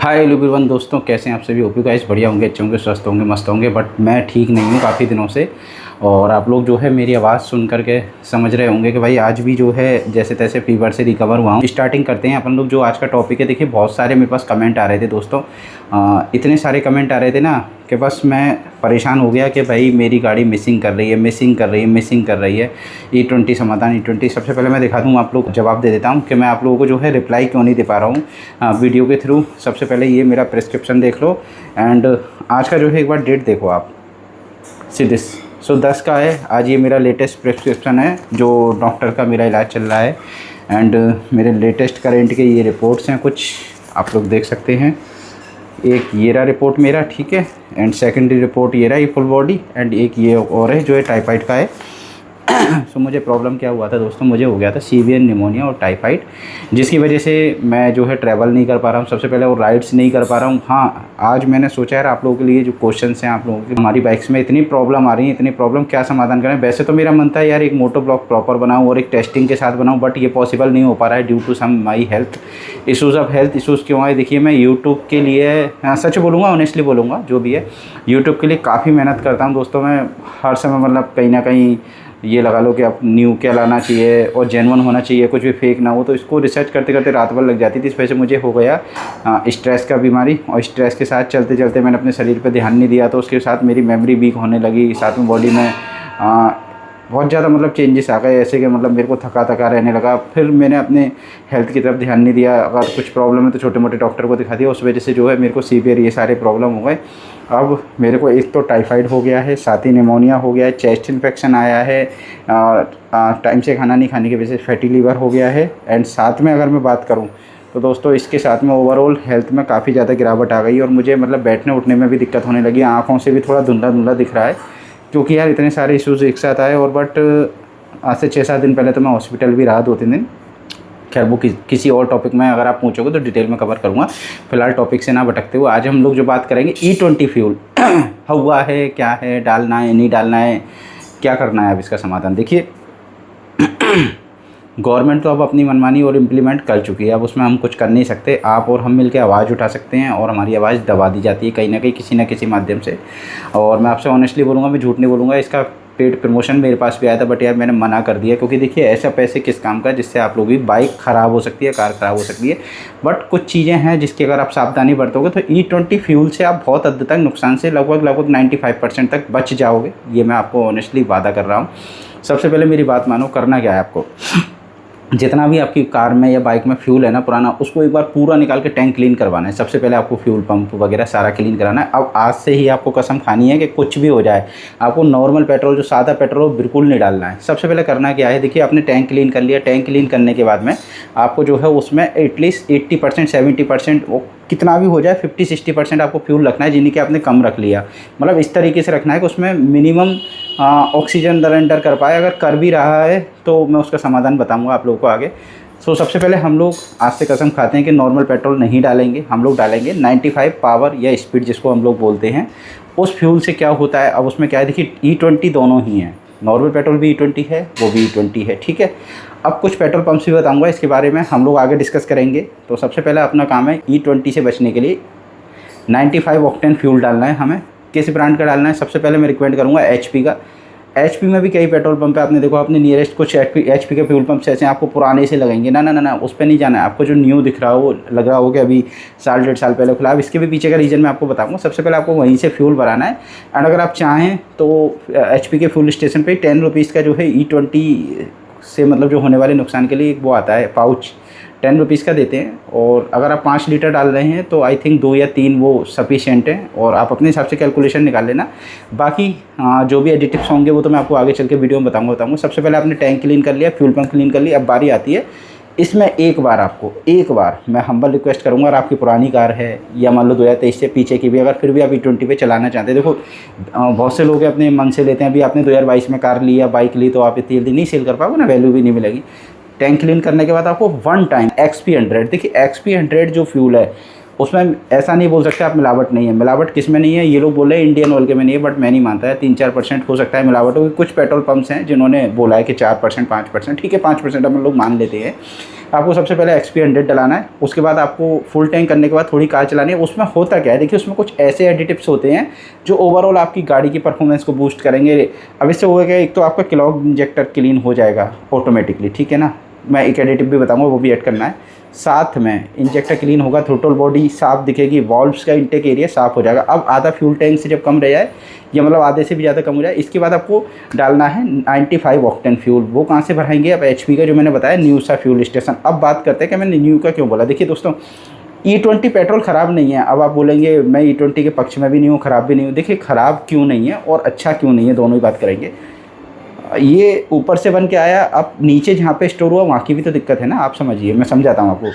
Hi everyone दोस्तों, कैसे हैं आप सभी। होप यू गाइस बढ़िया होंगे, अच्छे होंगे, स्वस्थ होंगे, मस्त होंगे। बट मैं ठीक नहीं हूँ काफ़ी दिनों से। और आप लोग जो है मेरी आवाज़ सुन करके समझ रहे होंगे कि भाई आज भी जो है जैसे तैसे फीवर से रिकवर हुआ हूँ। स्टार्टिंग करते हैं अपन लोग। जो आज का टॉपिक है, देखिए बहुत सारे मेरे पास कमेंट आ रहे थे दोस्तों। इतने सारे कमेंट आ रहे थे ना कि बस मैं परेशान हो गया कि भाई मेरी गाड़ी मिसिंग कर रही है, मिसिंग कर रही है, मिसिंग कर रही है। E20 समाधान E20। सबसे पहले मैं दिखा दूँ, आप लोग जवाब दे देता हूँ कि मैं आप लोगों को जो है रिप्लाई क्यों नहीं दे पा रहा हूँ वीडियो के थ्रू। सबसे पहले ये मेरा प्रिस्क्रिप्शन देख लो एंड आज का जो है एक बार डेट देखो आप। सी दिस 10 का है आज। ये मेरा लेटेस्ट प्रिस्क्रिप्शन है जो डॉक्टर का मेरा इलाज चल रहा है। एंड मेरे लेटेस्ट करेंट के ये रिपोर्ट्स हैं, कुछ आप लोग देख सकते हैं। एक ये रहा रिपोर्ट मेरा, ठीक है। एंड सेकेंडरी रिपोर्ट ये रहा, ये फुल बॉडी। एंड एक ये और है जो है टाइफाइड का है। सो मुझे प्रॉब्लम क्या हुआ था दोस्तों, मुझे हो गया था सीवियर निमोनिया और टाइफाइड, जिसकी वजह से मैं जो है ट्रैवल नहीं कर पा रहा हूँ। सबसे पहले और राइड्स नहीं कर पा रहा हूँ। हाँ, आज मैंने सोचा यार आप लोगों के लिए जो क्वेश्चंस हैं आप लोगों की, हमारी बाइक्स में इतनी प्रॉब्लम आ रही है, इतनी प्रॉब्लम क्या समाधान करें। वैसे तो मेरा मन था यार एक मोटो ब्लॉग प्रॉपर बनाऊँ और एक टेस्टिंग के साथ बनाऊँ, बट ये पॉसिबल नहीं हो पा रहा है due to some my health issues. अब हेल्थ इशूज़ क्यों आए, देखिए मैं यूट्यूब के लिए सच बोलूँगा, ऑनेस्टली बोलूँगा, जो भी है यूट्यूब के लिए काफ़ी मेहनत करता हूँ दोस्तों। मैं हर समय मतलब कहीं ना कहीं ये लगा लो कि आप न्यू क्या लाना चाहिए और जेन्युइन होना चाहिए, कुछ भी फेक ना हो। तो इसको रिसर्च करते करते रात भर लग जाती थी। इस वजह से मुझे हो गया स्ट्रेस का बीमारी, और स्ट्रेस के साथ चलते चलते मैंने अपने शरीर पे ध्यान नहीं दिया, तो उसके साथ मेरी मेमोरी वीक होने लगी। साथ में बॉडी में बहुत ज़्यादा मतलब चेंजेस आ गए, ऐसे कि मतलब मेरे को थका थका रहने लगा। फिर मैंने अपने हेल्थ की तरफ ध्यान नहीं दिया। अगर कुछ प्रॉब्लम है तो छोटे मोटे डॉक्टर को दिखा दिया। उस वजह से जो है मेरे को सीवियर ये सारे प्रॉब्लम हो गए। अब मेरे को एक तो टाइफाइड हो गया है, साथ ही निमोनिया हो गया है, चेस्ट इन्फेक्शन आया है, टाइम से खाना नहीं खाने की वजह से फैटी लीवर हो गया है। एंड साथ में अगर मैं बात करूँ तो दोस्तों इसके साथ में ओवरऑल हेल्थ में काफ़ी ज़्यादा गिरावट आ गई और मुझे मतलब बैठने उठने में भी दिक्कत होने लगी। आँखों से भी थोड़ा धुंधला धुंधला दिख रहा है, क्योंकि यार इतने सारे इश्यूज़ एक साथ आए। और बट आज से 6-7 दिन पहले तो मैं हॉस्पिटल भी रहा, 2-3 दिन। खैर वो किसी और टॉपिक में अगर आप पूछोगे तो डिटेल में कवर करूँगा। फिलहाल टॉपिक से ना भटकते हुए आज हम लोग जो बात करेंगे E20 फ्यूल हुआ है, क्या है, डालना है, नहीं डालना है, क्या करना है अब इसका समाधान। देखिए गवर्नमेंट तो अब अपनी मनमानी और इम्प्लीमेंट कर चुकी है, अब उसमें हम कुछ कर नहीं सकते। आप और हम मिलकर आवाज़ उठा सकते हैं और हमारी आवाज़ दबा दी जाती है कहीं ना कहीं, किसी न किसी माध्यम से। और मैं आपसे ऑनेस्टली बोलूँगा, मैं झूठ नहीं बोलूँगा, इसका पेड प्रमोशन मेरे पास भी आया था, बट यार मैंने मना कर दिया, क्योंकि देखिए ऐसा पैसे किस काम का जिससे आप लोगों की बाइक ख़राब हो सकती है, कार ख़राब हो सकती है। बट कुछ चीज़ें हैं जिसकी अगर आप सावधानी बरतोगे तो E20 फ्यूल से आप बहुत हद तक नुकसान से लगभग 95% तक बच जाओगे। ये मैं आपको ऑनेस्टली वादा कर रहा हूँ। सबसे पहले मेरी बात मानो, करना क्या है आपको, जितना भी आपकी कार में या बाइक में फ्यूल है ना पुराना, उसको एक बार पूरा निकाल के टैंक क्लीन करवाना है। सबसे पहले आपको फ्यूल पंप वगैरह सारा क्लीन कराना है। अब आज से ही आपको कसम खानी है कि कुछ भी हो जाए आपको नॉर्मल पेट्रोल, जो सादा पेट्रोल, बिल्कुल नहीं डालना है। सबसे पहले करना क्या है, देखिए आपने टैंक क्लीन कर लिया। टैंक क्लीन करने के बाद में आपको जो है उसमें एटलीस्ट 80% 70% वो कितना भी हो जाए 50-60% आपको फ्यूल रखना है, जिन्हीं के आपने कम रख लिया। मतलब इस तरीके से रखना है कि उसमें मिनिमम ऑक्सीजन दर एंटर कर पाए। अगर कर भी रहा है तो मैं उसका समाधान बताऊंगा आप लोगों को आगे। सो सबसे पहले हम लोग आज से कसम खाते हैं कि नॉर्मल पेट्रोल नहीं डालेंगे, हम लोग डालेंगे 95 पावर या स्पीड जिसको हम लोग बोलते हैं। उस फ्यूल से क्या होता है, अब उसमें क्या है, देखिए E20 दोनों ही हैं, नॉर्मल पेट्रोल भी E20 है, वो भी E20 है, ठीक है। अब कुछ पेट्रोल पंप्स भी बताऊंगा, इसके बारे में हम लोग आगे डिस्कस करेंगे। तो सबसे पहले अपना काम है E20 से बचने के लिए 95 ऑक्टेन फ्यूल डालना है हमें। किस ब्रांड का डालना है, सबसे पहले मैं रिकमेंड करूँगा HP का। HP में भी कई पेट्रोल पंप पे आपने देखो, अपने नियरेस्ट कुछ HP के फ्यूल पंप ऐसे आपको पुराने से लगेंगे ना ना ना ना, उस पर नहीं जाना है आपको। जो न्यू दिख रहा हो, लग रहा हो कि अभी 1.5 साल पहले खुला, अब इसके भी पीछे का रीज़न मैं आपको बताऊंगा। सबसे पहले आपको वहीं से फ्यूल भराना है। एंड अगर आप चाहें तो HP के फ्यूल स्टेशन पर 10 रुपीज़ का जो है E20 से मतलब जो होने वाले नुकसान के लिए एक वो आता है पाउच, 10 रुपीज़ का देते हैं। और अगर आप 5 लीटर डाल रहे हैं तो आई थिंक 2 या 3 वो सफिशिएंट है, और आप अपने हिसाब से कैलकुलेशन निकाल लेना। बाकी जो भी एडिटिव्स होंगे वो तो मैं आपको आगे चल के वीडियो में बताऊंगा। सबसे पहले आपने टैंक क्लीन कर लिया, फ्यूल पंप क्लीन कर लिया। अब बारी आती है इसमें एक बार मैं हम्बल रिक्वेस्ट करूंगा, और आपकी पुरानी कार है या मान लो 2023 से पीछे की भी, अगर फिर भी आप E20 पे चलाना चाहते हैं, देखो बहुत से लोग अपने मन से लेते हैं। अभी आपने 2022 में कार ली या बाइक ली तो आप इतनी जल्दी नहीं सेल कर पाओगे ना, वैल्यू भी नहीं मिलेगी। टैंक क्लीन करने के बाद आपको 1 टाइम XP100, देखिए XP100 जो फ्यूल है उसमें ऐसा नहीं बोल सकते आप मिलावट नहीं है। मिलावट किस में नहीं है, ये लोग बोले इंडियन ऑयल के में नहीं है, बट मैं नहीं मानता है। 3-4% हो सकता है मिलावट हो। कुछ पेट्रोल पंप्स हैं जिन्होंने बोला है कि 4% 5%, ठीक है 5% हम लोग मान लेते हैं। आपको सबसे पहले XP100 डलाना है, उसके बाद आपको फुल टैंक करने के बाद थोड़ी कार चलानी है। उसमें होता क्या है, देखिए उसमें कुछ ऐसे एडिटिव्स होते हैं जो ओवरऑल आपकी गाड़ी की परफॉर्मेंस को बूस्ट करेंगे। अब इससे होगा क्या, एक तो आपका क्लॉग इंजेक्टर क्लीन हो जाएगा ऑटोमेटिकली, ठीक है ना। मैं एक एडिटिव भी बताऊँगा, वो भी ऐड करना है। साथ में इंजेक्टर क्लीन होगा, थ्रोटल बॉडी साफ़ दिखेगी, वॉल्व्स का इंटेक एरिया साफ़ हो जाएगा। अब आधा फ्यूल टैंक से जब कम रह जाए, या मतलब आधे से भी ज़्यादा कम हो जाए, इसके बाद आपको डालना है 95 ऑक्टेन फ्यूल। वो कहाँ से भराएंगे, अब HP का जो मैंने बताया न्यू सा फ्यूल स्टेशन। अब बात करते हैं कि मैंने न्यू का क्यों बोला। देखिए दोस्तों, E20 पेट्रोल ख़राब नहीं है। अब आप बोलेंगे मैं E20 के पक्ष में भी नहीं हूँ, ख़राब भी नहीं हूँ। देखिए ख़राब क्यों नहीं है और अच्छा क्यों नहीं है, दोनों ही बात करेंगे। ये ऊपर से बन के आया, अब नीचे जहाँ पे स्टोर हुआ वहाँ की भी तो दिक्कत है ना। आप समझिए, मैं समझाता हूँ आपको।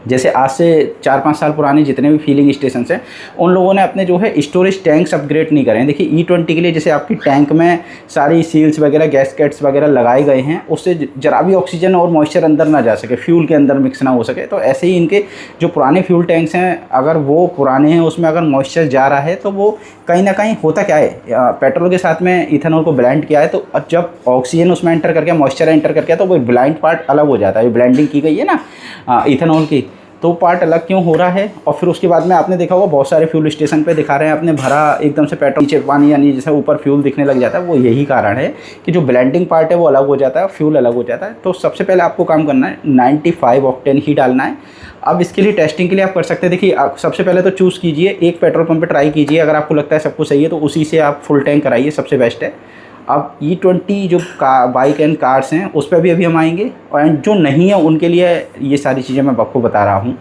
जैसे आज से 4-5 साल पुराने जितने भी फिलिंग स्टेशन हैं, उन लोगों ने अपने जो है स्टोरेज टैंक्स अपग्रेड नहीं करे हैं। देखिए E20 के लिए जैसे आपकी टैंक में सारी सील्स वगैरह, गैसकेट्स वगैरह लगाए गए हैं, उससे जरा भी ऑक्सीजन और मॉइस्चर अंदर ना जा सके, फ्यूल के अंदर मिक्स ना हो सके। तो ऐसे ही इनके जो पुराने फ्यूल टैंक्स हैं, अगर वो पुराने हैं, उसमें अगर मॉइस्चर जा रहा है तो वो कहीं ना कहीं होता क्या है, पेट्रोल के साथ में इथेनॉल को ब्लेंड किया है, तो जब ऑक्सीजन उसमें एंटर करके, मॉइस्चर एंटर करके, तो वो ब्लाइंड पार्ट अलग हो जाता है। ब्लेंडिंग की गई है ना इथेनॉल की, तो पार्ट अलग क्यों हो रहा है। और फिर उसके बाद में आपने देखा होगा बहुत सारे फ्यूल स्टेशन पे दिखा रहे हैं, आपने भरा एकदम से पेट्रोल, नीचे पानी यानी जैसे ऊपर फ्यूल दिखने लग जाता है। वो यही कारण है कि जो ब्लेंडिंग पार्ट है वो अलग हो जाता है, फ्यूल अलग हो जाता है। तो सबसे पहले आपको काम करना है 95 ऑक्टेन ही डालना है। अब इसके लिए टेस्टिंग के लिए आप कर सकते हैं। देखिए सबसे पहले तो चूज़ कीजिए, एक पेट्रोल पंप पे ट्राई कीजिए, अगर आपको लगता है सब कुछ सही है तो उसी से आप फुल टैंक कराइए, सबसे बेस्ट है। अब E20 जो बाइक एंड कार्स हैं उस पर भी अभी हम आएंगे, और जो नहीं है उनके लिए ये सारी चीज़ें मैं आपको बता रहा हूँ।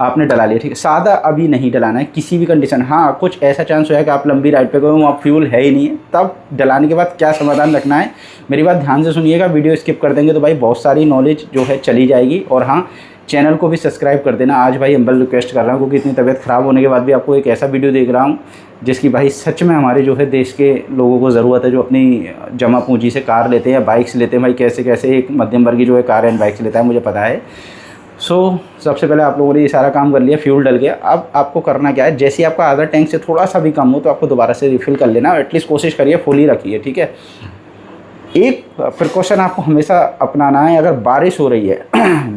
आपने डला लिया, ठीक है। सादा अभी नहीं डलाना है किसी भी कंडीशन। हाँ, कुछ ऐसा चांस हो है कि आप लंबी राइड पे गए हो, वहाँ फ्यूल है ही नहीं है, तब डलाने के बाद क्या समाधान रखना है, मेरी बात ध्यान से सुनिएगा। वीडियो स्किप कर देंगे तो भाई बहुत सारी नॉलेज जो है चली जाएगी। और हाँ, चैनल को भी सब्सक्राइब कर देना। आज भाई हम्बल रिक्वेस्ट कर रहा हूँ, क्योंकि इतनी तबीयत ख़राब होने के बाद भी आपको एक ऐसा वीडियो देख रहा हूँ जिसकी भाई सच में हमारे जो है देश के लोगों को ज़रूरत है, जो अपनी जमा पूंजी से कार लेते हैं या बाइक्स लेते हैं। भाई कैसे कैसे एक मध्यम वर्गीय जो है कार एंड बाइक्स लेता है, मुझे पता है। सबसे पहले आप लोगों ने ये सारा काम कर लिया, फ्यूल डल गया। अब आपको करना क्या है, जैसे ही आपका आधा टैंक से थोड़ा सा भी कम हो तो आपको दोबारा से रिफ़िल कर लेना। एटलीस्ट कोशिश करिए फुल ही रखिए, ठीक है। एक प्रिकॉशन आपको हमेशा अपनाना है, अगर बारिश हो रही है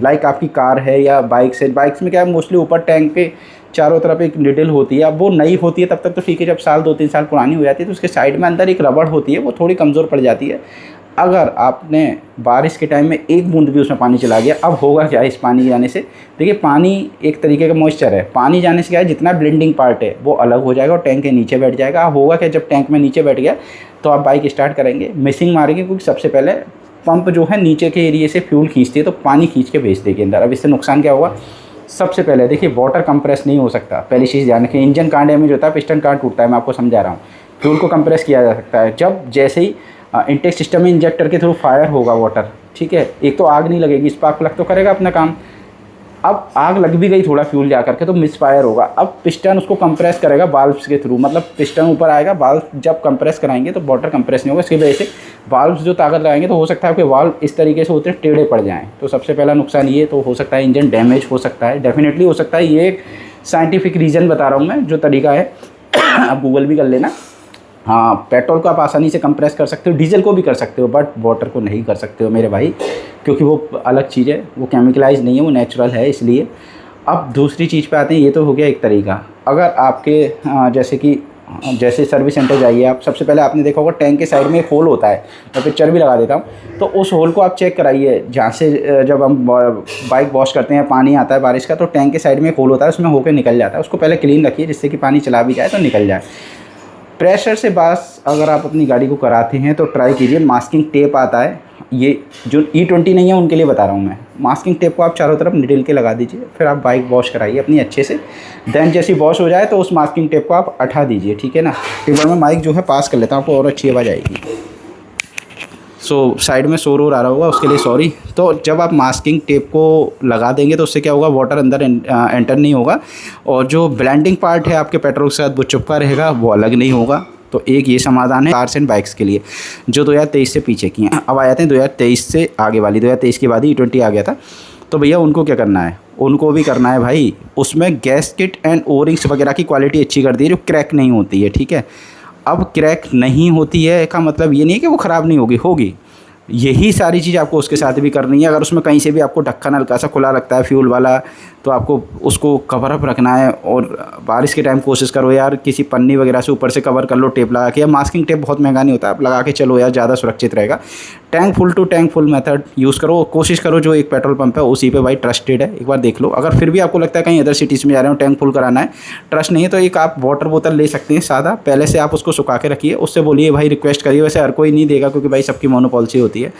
लाइक आपकी कार है या बाइक्स है, बाइक्स में क्या है मोस्टली ऊपर टैंक के चारों तरफ एक निडल होती है। अब वो नई होती है तब तक तो ठीक है, जब 2-3 साल पुरानी हो जाती है तो उसके साइड में अंदर एक रबड़ होती है, वो थोड़ी कमज़ोर पड़ जाती है। अगर आपने बारिश के टाइम में एक बूंद भी उसमें पानी चला गया, अब होगा क्या है इस पानी जाने से। देखिए पानी एक तरीके का मॉइस्चर है, पानी जाने से क्या है, जितना ब्लेंडिंग पार्ट है वो अलग हो जाएगा और टैंक के नीचे बैठ जाएगा। अब होगा क्या, जब टैंक में नीचे बैठ गया तो आप बाइक स्टार्ट करेंगे, मिसिंग मारेंगे, क्योंकि सबसे पहले पंप जो है नीचे के एरिए से फ्यूल खींचती है, तो पानी खींच के भेज देगी अंदर। अब इससे नुकसान क्या होगा, सबसे पहले देखिए वाटर कंप्रेस नहीं हो सकता, पहली चीज़ ध्यान रखिए। इंजन कहाँ डैमेज होता है, पिस्टन कहाँ टूटता है, मैं आपको समझा रहा हूँ। फ्यूल को कंप्रेस किया जा सकता है जब जैसे ही इंटेक सिस्टम में इंजेक्टर के थ्रू फायर होगा वाटर, ठीक है। एक तो आग नहीं लगेगी, स्पार्क प्लग तो करेगा अपना काम। अब आग लग भी गई थोड़ा फ्यूल जा करके तो मिस फायर होगा। अब पिस्टन उसको कंप्रेस करेगा वाल्व्स के थ्रू, मतलब पिस्टन ऊपर आएगा, वाल्व जब कंप्रेस कराएंगे तो वाटर कंप्रेस नहीं होगा। इसकी वजह से वाल्व्स जो ताकत लगाएंगे तो हो सकता है आपके वाल्व इस तरीके से होते टेढ़े पड़ जाएँ। तो सबसे पहला नुकसान ये तो हो सकता है, इंजन डैमेज हो सकता है, डेफिनेटली हो सकता है। ये एक साइंटिफिक रीज़न बता रहा हूँ मैं, जो तरीका है आप गूगल भी कर लेना। हाँ, पेट्रोल को आप आसानी से कंप्रेस कर सकते हो, डीजल को भी कर सकते हो, बट वाटर को नहीं कर सकते हो मेरे भाई, क्योंकि वो अलग चीज़ है, वो केमिकलाइज नहीं है, वो नेचुरल है। इसलिए अब दूसरी चीज़ पे आते हैं। ये तो हो गया एक तरीका। अगर आपके जैसे सर्विस सेंटर जाइए आप, सबसे पहले आपने देखा होगा टैंक के साइड में एक होल होता है, मैं पिक्चर भी लगा देता हूँ, तो उस होल को आप चेक कराइए। जहाँ से जब हम बाइक वॉश करते हैं, पानी आता है बारिश का, तो टैंक के साइड में एक होल होता है, उसमें होकर निकल जाता है। उसको पहले क्लीन रखिए, जिससे कि पानी चला भी जाए तो निकल जाए। प्रेशर से बास अगर आप अपनी गाड़ी को कराते हैं तो ट्राई कीजिए, मास्किंग टेप आता है, ये जो E20 नहीं है उनके लिए बता रहा हूँ मैं। मास्किंग टेप को आप चारों तरफ निडल के लगा दीजिए, फिर आप बाइक वॉश कराइए अपनी अच्छे से। देन जैसी वॉश हो जाए तो उस मास्किंग टेप को आप हटा दीजिए, ठीक है ना। एक बार मैं माइक जो है पास कर लेता हूँ, आपको और अच्छी आवाज़ आएगी। साइड में शोर आ रहा होगा, उसके लिए सॉरी। तो जब आप मास्किंग टेप को लगा देंगे तो उससे क्या होगा, वाटर अंदर एंटर नहीं होगा, और जो ब्लेंडिंग पार्ट है आपके पेट्रोल के साथ वो चिपका रहेगा, वो अलग नहीं होगा। तो एक ये समाधान है कार्स एंड बाइक्स के लिए, जो 2023 से पीछे की हैं। अब आ जाते हैं 2023 से आगे वाली। 2023 के बाद ही E20 आ गया था, तो भैया उनको क्या करना है, उनको भी करना है भाई, उसमें गैस्केट एंड ओरिंग्स वगैरह की क्वालिटी अच्छी कर दी है, जो क्रैक नहीं होती है, ठीक है। अब क्रैक नहीं होती है का मतलब ये नहीं है कि वो ख़राब नहीं होगी, यही सारी चीज़ आपको उसके साथ भी करनी है। अगर उसमें कहीं से भी आपको ढक्कन हल्का सा खुला लगता है फ्यूल वाला, तो आपको उसको कवर अप रखना है। और बारिश के टाइम कोशिश करो यार किसी पन्नी वगैरह से ऊपर से कवर कर लो टेप लगा के, या मास्किंग टेप बहुत महंगा नहीं होता, आप लगा के चलो यार, ज़्यादा सुरक्षित रहेगा। Tank full to tank full method use करो, कोशिश करो जो एक पेट्रोल पंप है उसी पे भाई ट्रस्टेड है, एक बार देख लो। अगर फिर भी आपको लगता है कहीं अदर सिटीज़ में जा रहे हो टैंक फुल कराना है, ट्रस्ट नहीं है, तो एक आप वाटर बोतल ले सकते हैं सादा, पहले से आप उसको सुखा के रखिए, उससे बोलिए भाई रिक्वेस्ट करिए, वैसे हर कोई नहीं देगा क्योंकि भाई सबकी मोनोपॉलिसी होती है।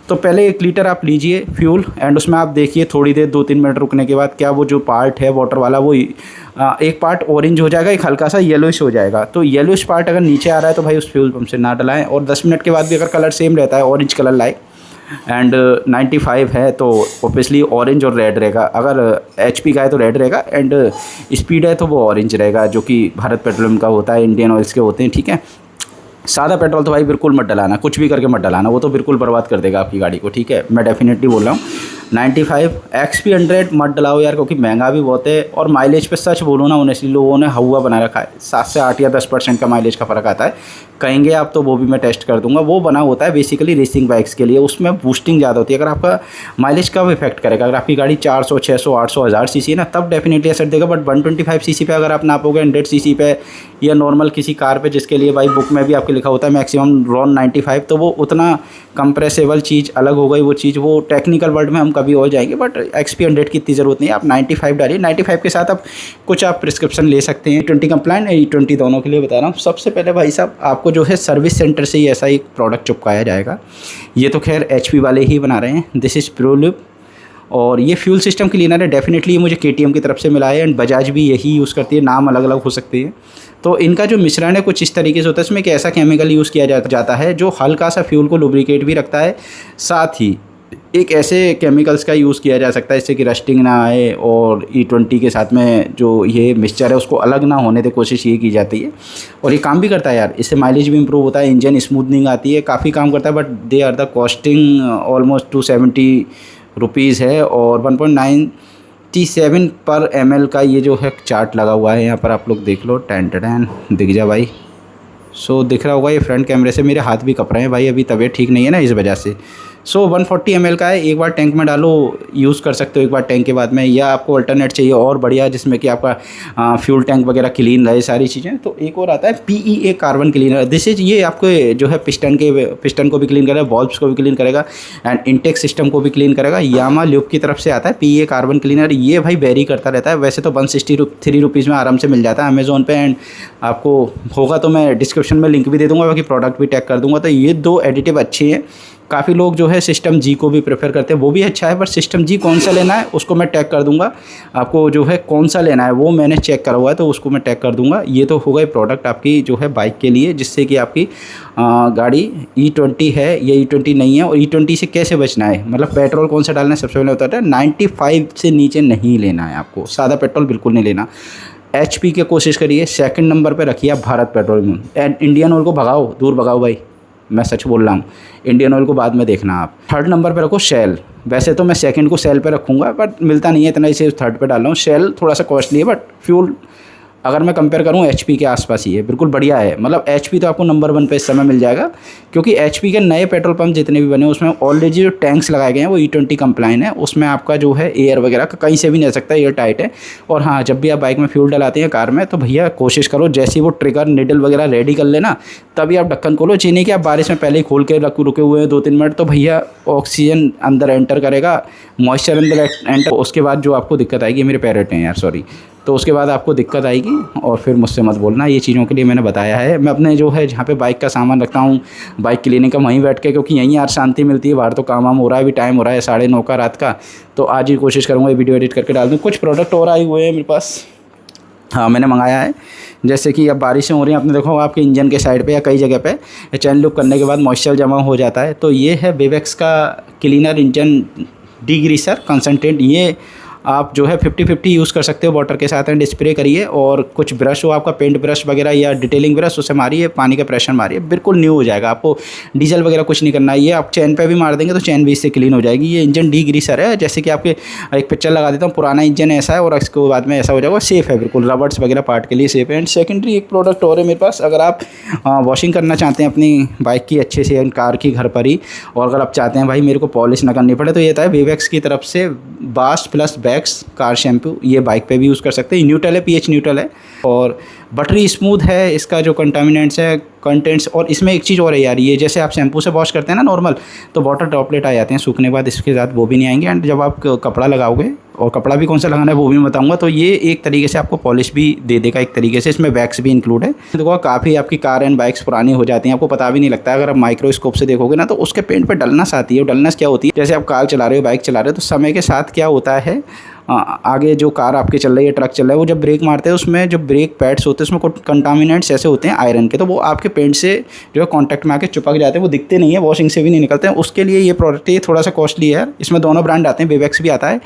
तो पहले 1 लीटर आप लीजिए फ्यूल, एंड उसमें आप देखिए थोड़ी देर 2-3 मिनट रुकने के बाद क्या वो जो पार्ट है वाटर वाला वो एक पार्ट ऑरेंज हो जाएगा, एक हल्का सा येलोइश हो जाएगा। तो येलोइश पार्ट अगर नीचे आ रहा है तो भाई उस फ्यूल पंप से ना डलाएं, और 10 मिनट के बाद भी अगर कलर सेम रहता है ऑरेंज कलर लाइक एंड 95 है तो ऑब्वियसली ऑरेंज और रेड रहेगा। अगर HP का है तो रेड रहेगा, एंड स्पीड है तो वो ऑरेंज रहेगा, जो कि भारत पेट्रोलियम का होता है, इंडियन ऑयल्स के होते हैं, ठीक है। सादा पेट्रोल तो भाई बिल्कुल मत डलाना, कुछ भी करके मत डलाना, वो तो बिल्कुल बर्बाद कर देगा आपकी गाड़ी को, ठीक है, मैं डेफिनेटली बोल रहा हूँ। 95 XP 100 मत डलाओ यार, क्योंकि महंगा भी बहुत है। और माइलेज पे सच बोलो ना, ऑनेस्टली लोगों ने हवा बना रखा है, 7 से 8 या 10% का माइलेज का फ़र्क आता है कहेंगे आप, तो वो भी मैं टेस्ट कर दूंगा। वो बना होता है बेसिकली रेसिंग बाइक्स के लिए, उसमें बूस्टिंग ज़्यादा होती है। अगर आपका माइलेज कब इफेक्ट करेगा, अगर आपकी गाड़ी 400, 600, 800, 1000 सीसी है ना, तब डेफिनेटली असर देगा। बट 125 सीसी पे अगर आप नापोगे, 100 सीसी पे या नॉर्मल किसी कार पे जिसके लिए भाई बुक में भी आपके लिखा होता है मैक्सिमम RON 95, तो वो उतना कंप्रेसेबल चीज़ अलग हो गई। वो चीज़ वो टेक्निकल वर्ड में हम कभी और जाएंगे, बट XP 100 की इतनी ज़रूरत नहीं है। आप 95 डालिए, 95 के साथ आप कुछ आप प्रिस्क्रिप्शन ले सकते हैं। 20 कंप्लाइंट E20 दोनों के लिए बता रहा हूँ। सबसे पहले भाई साहब आपको जो है सर्विस सेंटर से ही ऐसा एक प्रोडक्ट चिपकाया जाएगा। ये तो खैर HP वाले ही बना रहे हैं, दिस इज़ प्रोल्यूब, और ये फ्यूल सिस्टम क्लीनर है। डेफिनेटली ये मुझे KTM की तरफ से मिला है, एंड बजाज भी यही यूज़ करती है, नाम अलग अलग हो सकते हैं। तो इनका जो मिश्रण है कुछ इस तरीके से होता है, इसमें एक ऐसा केमिकल यूज़ किया जाता है जो हल्का सा फ्यूल को लुब्रिकेट भी रखता है, साथ ही एक ऐसे केमिकल्स का यूज़ किया जा सकता है जिससे कि रस्टिंग ना आए, और E20 के साथ में जो ये मिक्सचर है उसको अलग ना होने दे, कोशिश ये की जाती है। और ये काम भी करता है यार, इससे माइलेज भी इंप्रूव होता है, इंजन स्मूथनिंग आती है, काफ़ी काम करता है। But they are the costing almost 270 rupees है, और 1.97 पर ml का ये जो है चार्ट लगा हुआ है यहाँ पर, आप लोग देख लो, टैन दिख जा भाई। सो दिख रहा होगा, ये फ्रंट कैमरे से मेरे हाथ भी कप रहे हैं भाई, अभी तबीयत ठीक नहीं है ना इस वजह से। सो 140 ml का है, एक बार टैंक में डालो, यूज़ कर सकते हो एक बार टैंक के बाद में, या आपको अल्टरनेट चाहिए और बढ़िया जिसमें कि आपका फ्यूल टैंक वगैरह क्लीन रहे सारी चीज़ें, तो एक और आता है PEA carbon cleaner. This is ये आपको जो है पिस्टन को भी क्लीन करेगा, वॉल्व्स को भी क्लीन करेगा, एंड इंटेक सिस्टम को भी क्लीन करेगा। यामा ल्यूब की तरफ से आता है PEA कार्बन क्लीनर। ये भाई वेरी करता रहता है, वैसे तो 163 रुपीज़ में आराम से मिल जाता है अमेज़ोन पे, एंड आपको होगा तो मैं डिस्क्रिप्शन में लिंक भी दे दूँगा, बाकी प्रोडक्ट भी टैग कर दूँगा। तो ये 2 एडिटिव अच्छे हैं। काफ़ी लोग जो है सिस्टम G को भी प्रेफर करते हैं, वो भी अच्छा है, पर सिस्टम G कौन सा लेना है उसको मैं टैग कर दूंगा। आपको जो है कौन सा लेना है वो मैंने चेक करा हुआ है, तो उसको मैं टैग कर दूंगा। ये तो होगा प्रोडक्ट आपकी जो है बाइक के लिए, जिससे कि आपकी गाड़ी E20 है या E20 नहीं है, और E20 से कैसे बचना है, मतलब पेट्रोल कौन सा डालना है। सबसे पहले होता है 95 से नीचे नहीं लेना है आपको, सादा पेट्रोल बिल्कुल नहीं लेना। HP की कोशिश करिए, सेकंड नंबर पे रखिए आप Bharat petroleum, and Indian oil को भगाओ, दूर भगाओ भाई, मैं सच बोल रहा हूँ। इंडियन ऑयल को बाद में देखना आप। थर्ड नंबर पे रखो शेल, वैसे तो मैं सेकंड को शेल पे रखूँगा, बट मिलता नहीं है इतना, इसे थर्ड पे डाल रहा हूँ। शेल थोड़ा सा कॉस्टली है, बट फ्यूल अगर मैं कंपेयर करूँ HP के आसपास ही है, बिल्कुल बढ़िया है। मतलब HP तो आपको नंबर 1 पे इस समय मिल जाएगा, क्योंकि HP के नए पेट्रोल पंप जितने भी बने उसमें ऑलरेडी जो टैंक्स लगाए गए हैं वो E20 कंप्लाइन है, उसमें आपका जो है एयर वगैरह का कहीं से भी नहीं आ सकता, एयर टाइट है। और हाँ, जब भी आप बाइक में फ्यूल डलाते हैं कार में, तो भैया कोशिश करो जैसे ही वो ट्रिगर निडल वगैरह रेडी कर लेना, तभी आप ढक्कन खोलो। चीनी कि आप बारिश में पहले ही खोल के रुके हुए हैं 2-3 मिनट, तो भैया ऑक्सीजन अंदर एंटर करेगा, मॉइस्चर अंदर एंटर, उसके बाद जो आपको दिक्कत आएगी, मेरे पैरेट हैं यार सॉरी, तो उसके बाद आपको दिक्कत आएगी। और फिर मुझसे मत बोलना, ये चीज़ों के लिए मैंने बताया है। मैं अपने जो है जहाँ पे बाइक का सामान रखता हूँ, बाइक क्लीनिंग का, वहीं बैठ के, क्योंकि यहीं यार शांति मिलती है, बाहर तो काम वाम हो रहा है, अभी टाइम हो रहा है 9:30 का रात का, तो आज ही कोशिश करूँगा ये वीडियो एडिट करके डाल दूँ। कुछ प्रोडक्ट और आए हुए हैं मेरे पास, हाँ मैंने मंगाया है, जैसे कि अब बारिशें हो रही हैं, आपने देखो आपके इंजन के साइड पे या कई जगह पे चैन लूप करने के बाद मॉइस्चर जमा हो जाता है, तो ये है बेवेक्स का क्लीनर इंजन डिग्रीसर कंसनट्रेट। ये आप जो है 50-50 यूज़ कर सकते हो वाटर के साथ एंड स्प्रे करिए। और कुछ ब्रश हो आपका, पेंट ब्रश वगैरह या डिटेलिंग ब्रश, उसे मारिए, पानी का प्रेशर मारिए, बिल्कुल न्यू हो जाएगा। आपको डीजल वगैरह कुछ नहीं करना है। ये आप चैन पे भी मार देंगे तो चैन भी इससे क्लीन हो जाएगी। ये इंजन डीग्रीसर है, जैसे कि आपके एक पिक्चर लगा देता हूँ, पुराना इंजन ऐसा है और इसके बाद में ऐसा हो जाएगा। सेफ़ है बिल्कुल, रबर्स वगैरह पार्ट के लिए सेफ़ है। एंड सेकेंडरी एक प्रोडक्ट और है मेरे पास, अगर आप वॉशिंग करना चाहते हैं अपनी बाइक की अच्छे से एंड कार की घर पर ही, और अगर आप चाहते हैं भाई मेरे को पॉलिश ना करनी पड़े, तो ये था वेवैक्स की तरफ से बास्ट प्लस बैक्स कार शैम्पू। ये बाइक पे भी यूज़ कर सकते हैं। न्यूट्रल है, पीएच न्यूट्रल है और बटरी स्मूथ है इसका जो कंटामिनेंट्स है कंटेंट्स। और इसमें एक चीज़ और है यार, ये जैसे आप शैम्पू से वॉश करते हैं ना नॉर्मल, तो वाटर ड्रॉपलेट आ जाते हैं सूखने के बाद, इसके साथ वो भी नहीं आएंगे। एंड जब आप कपड़ा लगाओगे, और कपड़ा भी कौन सा लगाना है वो भी बताऊंगा, तो ये एक तरीके से आपको पॉलिश भी दे देगा एक तरीके से। इसमें वैक्स भी इंक्लूड है। देखो काफ़ी आपकी कार एंड बाइक्स पुरानी हो जाती हैं, आपको पता भी नहीं लगता। अगर आप माइक्रोस्कोप से देखोगे ना तो उसके पेंट पे डलनेस आती है। डलनेस क्या होती है, जैसे आप कार चला रहे हो, बाइक चला रहे हो, तो समय के साथ क्या होता है, आगे जो कार आपके चल रही है, ट्रक चल रहा है, वो जब ब्रेक मारते हैं उसमें जो ब्रेक पैड्स होते हैं उसमें कुछ कंटामिनेंट्स ऐसे होते हैं आयरन के, तो वो आपके पेंट से जो है कॉन्टैक्ट में आके चिपक जाते हैं, वो दिखते नहीं है, वॉशिंग से भी नहीं निकलते हैं। उसके लिए ये प्रोडक्ट ये थोड़ा सा कॉस्टली है। इसमें दोनों ब्रांड आते हैं, वेवैक्स भी आता है।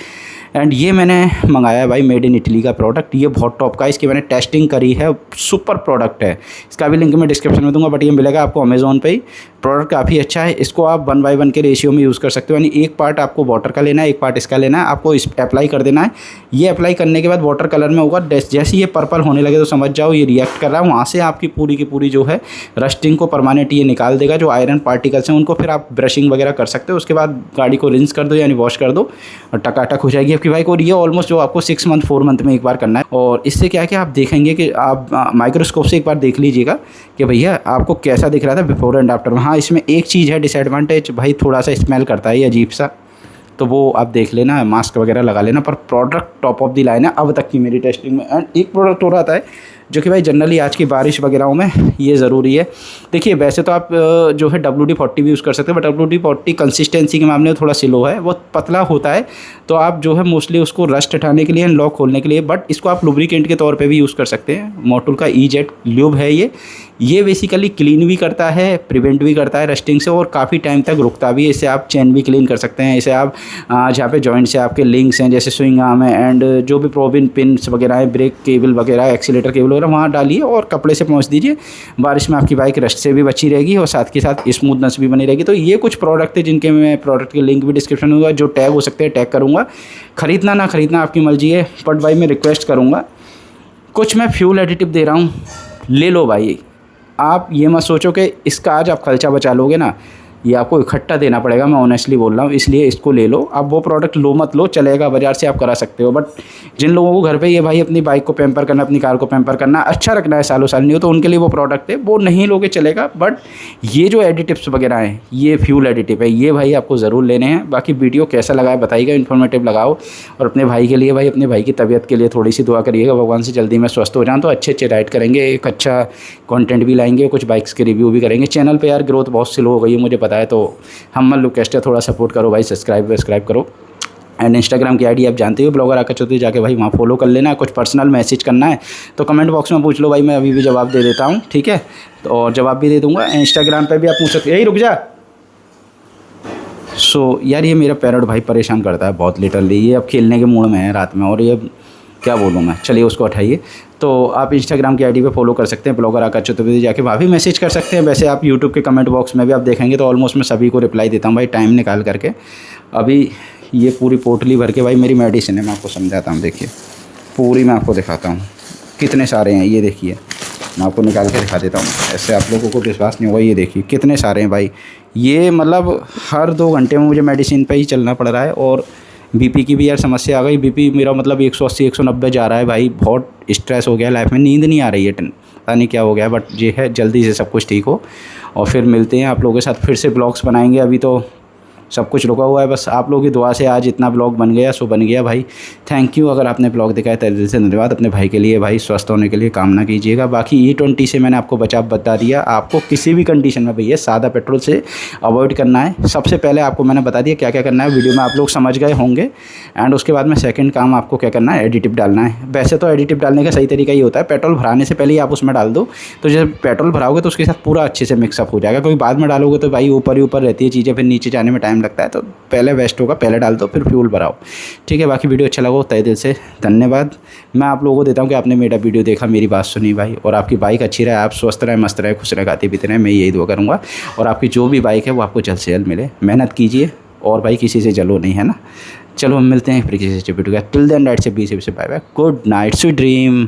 एंड ये मैंने मंगाया है भाई, मेड इन इटली का प्रोडक्ट। ये बहुत टॉप का है, इसकी मैंने टेस्टिंग करी है, सुपर प्रोडक्ट है। इसका भी लिंक मैं डिस्क्रिप्शन में दूंगा, बट ये मिलेगा आपको अमेज़ॉन पे ही। प्रोडक्ट काफ़ी अच्छा है। इसको आप 1/1 के रेशियो में यूज़ कर सकते हो, यानी एक पार्ट आपको वाटर का लेना है, एक पार्ट इसका लेना है, आपको इस अप्लाई कर देना है। ये अप्लाई करने के बाद वाटर कलर में होगा, जैसे ये पर्पल होने लगे तो समझ जाओ ये रिएक्ट कर रहा है। वहाँ से आपकी पूरी की पूरी जो है रस्टिंग को परमानेंट ये निकाल देगा। जो आयरन पार्टिकल्स हैं उनको फिर आप ब्रशिंग वगैरह कर सकते हो। उसके बाद गाड़ी को रिंस कर दो, यानी वॉश कर दो, और टकाटक हो जाएगी आपकी बाइक। और ये ऑलमोस्ट जो आपको 6 मंथ 4 मंथ में एक बार करना है। और इससे क्या है कि आप देखेंगे कि आप माइक्रोस्कोप से एक बार देख लीजिएगा कि भैया आपको कैसा दिख रहा था बिफोर एंड आफ्टर में। हाँ, इसमें एक चीज़ है डिसएडवांटेज भाई, थोड़ा सा स्मेल करता है ये अजीब सा, तो वो आप देख लेना, मास्क वगैरह लगा लेना। पर product top of the line है अब तक की मेरी टेस्टिंग में। एंड एक प्रोडक्ट और आता है जो कि भाई जनरली आज की बारिश वगैरह में ये ज़रूरी है। देखिए वैसे तो आप जो है WD-40 भी यूज़ कर सकते हैं, बट WD-40 कंसिस्टेंसी के मामले में थोड़ा स्लो है, वो पतला होता है, तो आप जो है मोस्टली उसको रस्ट हटाने के लिए, लॉक खोलने के लिए, बट इसको आप लुब्रिकेंट के तौर पे भी यूज़ कर सकते हैं। मोटुल का EZ ल्यूब है ये बेसिकली क्लीन भी करता है, प्रिवेंट भी करता है रस्टिंग से, और काफ़ी टाइम तक रुकता भी है। इससे आप चेन भी क्लीन कर सकते हैं। इसे आप जहाँ पे जॉइंट से आपके लिंक्स हैं, जैसे स्विंग आर्म है एंड जो भी प्रोबिन पिन्स वगैरह है, ब्रेक केबल वगैरह, एक्सीलेटर केबल वगैरह, वहाँ डालिए और कपड़े से पहुँच दीजिए। बारिश में आपकी बाइक रस्ट से भी बची रहेगी और साथ के साथ स्मूथनेस भी बनी रहेगी। तो ये कुछ प्रोडक्ट है जिनके मैं प्रोडक्ट के लिंक भी डिस्क्रिप्शन में होगा, जो टैग हो सकते हैं टैग करूँगा। ख़रीदना ना ख़रीदना आपकी मर्जी है, बट भाई मैं रिक्वेस्ट करूँगा, कुछ मैं फ्यूल एडिटिव दे रहा हूँ, ले लो भाई। आप ये मत सोचो कि इसका आज आप खर्चा बचा लोगे ना, ये आपको इकट्ठा देना पड़ेगा, मैं ऑनेस्टली बोल रहा हूँ। इसलिए इसको ले लो। आप वो प्रोडक्ट लो मत लो, चलेगा, बाज़ार से आप करा सकते हो, बट जिन लोगों को घर पे ये भाई अपनी बाइक को पैम्पर करना, अपनी कार को पैम्पर करना, अच्छा रखना है, सालों साल नहीं हो, तो उनके लिए वो प्रोडक्ट है, वो नहीं लोगे चलेगा। बट ये जो एडिटिव्स वगैरह हैं, ये फ्यूल एडिटिव है, ये भाई आपको ज़रूर लेने हैं। बाकी वीडियो कैसा लगा है बताइएगा, इन्फॉर्मेटिव लगाओ, और अपने भाई के लिए भाई, अपने भाई की तबीयत के लिए थोड़ी सी दुआ करिएगा, भगवान से जल्दी मैं स्वस्थ हो जाऊँ, तो अच्छे राइड करेंगे, एक अच्छा कंटेंट भी लाएंगे, कुछ बाइक्स के रिव्यू भी करेंगे। चैनल पे यार ग्रोथ बहुत स्लो हो गई है, मुझे पता है, तो हम रिक्वेस्ट है थोड़ा सपोर्ट करो भाई, सब्सक्राइब करो। एंड इंस्टाग्राम की आईडी आप जानते हो, ब्लॉगर आकर चौधरी, जाके भाई वहाँ फॉलो कर लेना। कुछ पर्सनल मैसेज करना है तो कमेंट बॉक्स में पूछ लो भाई, मैं अभी भी जवाब दे देता हूँ, ठीक है, तो और जवाब भी दे दूँगा। इंस्टाग्राम पे भी आप पूछ सकते, यही रुक जा। सो यार ये मेरा पैरट भाई परेशान करता है बहुत लिटरली, ये अब खेलने के मूड में है रात में, और ये क्या बोलूँ मैं, चलिए उसको हटाइए। तो आप इंस्टाग्राम की आईडी पे फॉलो कर सकते हैं, ब्लॉगर आकाश चतुर्वेदी, जाके वहाँ भी मैसेज कर सकते हैं। वैसे आप यूट्यूब के कमेंट बॉक्स में भी आप देखेंगे तो ऑलमोस्ट मैं सभी को रिप्लाई देता हूँ भाई, टाइम निकाल करके। अभी ये पूरी पोटली भर के भाई मेरी मेडिसिन है, मैं आपको समझाता हूँ। देखिए पूरी मैं आपको दिखाता हूँ, कितने सारे हैं, ये देखिए मैं आपको निकाल के दिखा देता हूँ, ऐसे आप लोगों को विश्वास नहीं होगा। ये देखिए कितने सारे हैं भाई, ये मतलब हर 2 घंटे में मुझे मेडिसिन पे ही चलना पड़ रहा है। और बीपी की भी यार समस्या आ गई, बीपी मेरा मतलब 180 190 जा रहा है भाई, बहुत स्ट्रेस हो गया लाइफ में, नींद नहीं आ रही है, पता नहीं क्या हो गया, बट ये है जल्दी से सब कुछ ठीक हो। और फिर मिलते हैं आप लोगों के साथ, फिर से ब्लॉग्स बनाएंगे। अभी तो सब कुछ रुका हुआ है, बस आप लोगों की दुआ से आज इतना ब्लॉग बन गया, सो बन गया भाई। थैंक यू, अगर आपने ब्लॉग दिखाया तहे दिल से धन्यवाद। अपने भाई के लिए भाई स्वस्थ होने के लिए कामना कीजिएगा। बाकी E20 से मैंने आपको बता दिया, आपको किसी भी कंडीशन में भैया सादा पेट्रोल से अवॉइड करना है। सबसे पहले आपको मैंने बता दिया क्या क्या करना है, वीडियो में आप लोग समझ गए होंगे। एंड उसके बाद में सेकंड काम आपको क्या करना है, एडिटिव डालना है। वैसे तो एडिटिव डालने का सही तरीका ये होता है, पेट्रोल भराने से पहले ही आप उसमें डाल दो, तो जब पेट्रोल भराओगे तो उसके साथ पूरा अच्छे से मिक्सअप हो जाएगा। क्योंकि बाद में डालोगे तो भाई ऊपर ही ऊपर रहती है चीज़ें, फिर नीचे जाने में टाइम लगता है, तो पहले बेस्ट होगा पहले डाल दो फिर फ्यूल भराओ। ठीक है, बाकी वीडियो अच्छा लगा हो तहे दिल से धन्यवाद। मैं आप लोगों को देता हूँ कि आपने मेरा वीडियो देखा, मेरी बात सुनी भाई, और आपकी बाइक अच्छी रहे, आप स्वस्थ रहे, मस्त रहे, खुश रहे, खाते पीते रहे, मैं यही दुआ करूँगा। और आपकी जो भी बाइक है वो आपको जल्द से जल्द मिले। मेहनत कीजिए और भाई किसी से जलो नहीं, है ना। चलो हम मिलते हैं फिर किसी से वीडियो का। टिल देन राइट से बी से bye bye, good night, sweet dream.